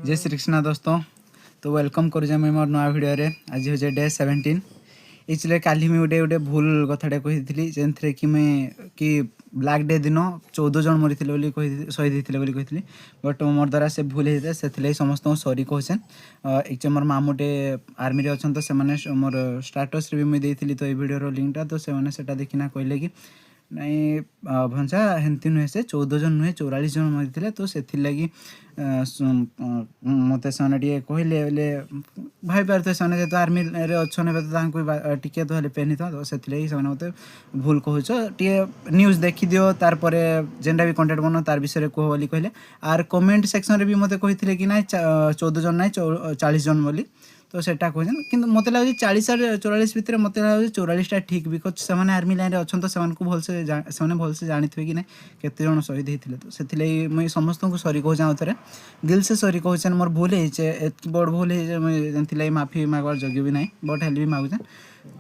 जय श्री कृष्णा दोस्तों। तो वेलकम करुचे मुझे मोर नुआ भिडियो रे। आज हो डे 17। एक्चुअली काली मुझे गोटे गोटे भूल कथाटे कही जे कि मैं कि ब्लैक डे दिन 14 जन मरी शहीद होते कही बट मोर द्वारा से भूल होता से समस्त सॉरी कहन। एक्चुअली मोर मामुटे आर्मी अच्छा तो से मोर स्टाटस भी मुझे तो ये भिडियो लिंकटा तो से देखना कहले कि नहीं भंसा हेमती नुहे से 14 जन नुहे 44 जन मरी तो से लगी मत से कहले भाई पारे से जेहतु आर्मी अच्छा तो टिके तो पेनी था तो से मत भूल कहच टे न्यूज देखी दियो तार जेनटा भी कंटेंट बनो तार विषय कह बोली कहले आर कमेंट सेक्शन भी मत कही कि ना 14 जन ना 40 जन बोली तो सेटा कहन कि मत लगे 40 और 44 भितर मत लगे 44टा ठीक बिकज से आर्मी लाइन अच्छा तो भलसे जानी थे कि ना केते जन शहीद होते तो से मुझे समस्त को सॉरी कहूँ आउ थे दिल से सॉरी कहूँ मोर भूल होचे बड़ भूल हो मुझे माफी मागवार जग भी ना बट हेल्प भी मागुचे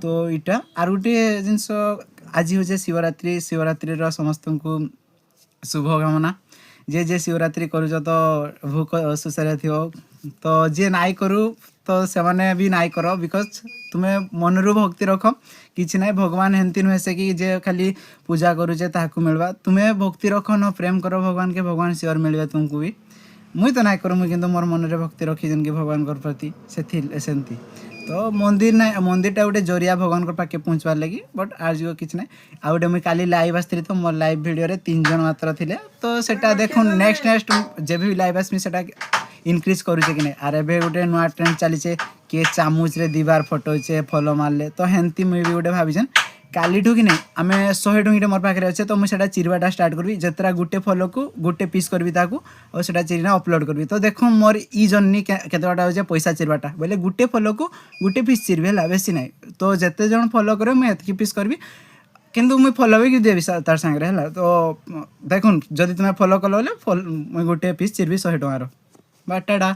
तो इटा आर गोटे जिनस आज हूँ शिवरात्रि शिवरात्रि समस्त को शुभकामना जे जे शिवरात्रि करुच तो भूख सुसारे थी तो जे नाई करू तो से माने भी नाई कर बिकज तुम्हें मनरू भक्ति रख कि ना भगवान हेमती नुहे से कि जे खाली पूजा करुचे ताकू मिलवा तुम्हें भक्ति रख न प्रेम कर भगवान के भगवान सियोर मिलवे तुमको भी मुई तो नाई करूँ कि मोर मन में भक्ति रखी जन कि भगवान प्रति सेमती तो मंदिर ना मंदिरटा गोटे जरिया भगवान पाखे पहुँचवार लगी बट आज किसी ना आ गए मुझे काली लाइव आसती तो मोर लाइव भिडियो 3 जन मात्र थे तो सेटा देखो नेक्स्ट जब भी लाइव आसमी से इनक्रिज करुचे कि नहीं आर एवं गोटे नुआ ट्रेंड चलीचे किए चामुच रे दीबार फटोचे फल मारे तो हेमती मुझे भी गोटे भावीछन काली ठू कि नहीं आम 100 टंकी मोर पाखे अच्छे तो मुझे चिरवाटा स्टार्ट करी जितरा गोटे फल को गोटे पीस करी और चिरना अपलोड करी तो देखो मोर ई जर्नी केतटा हो पैसा चिरवाटा बोले गोटे फल को गोटे पीस चिरबी है बेसी ना तो जिते जन फलो करे मुझे पीस करी किंतु मुझे फलो भी देवी तार सांगे है तो देखो जदि तुम्हें फलो कल बोले मुझे गोटे पीस चिरबी 100 टंकार बाटाटा।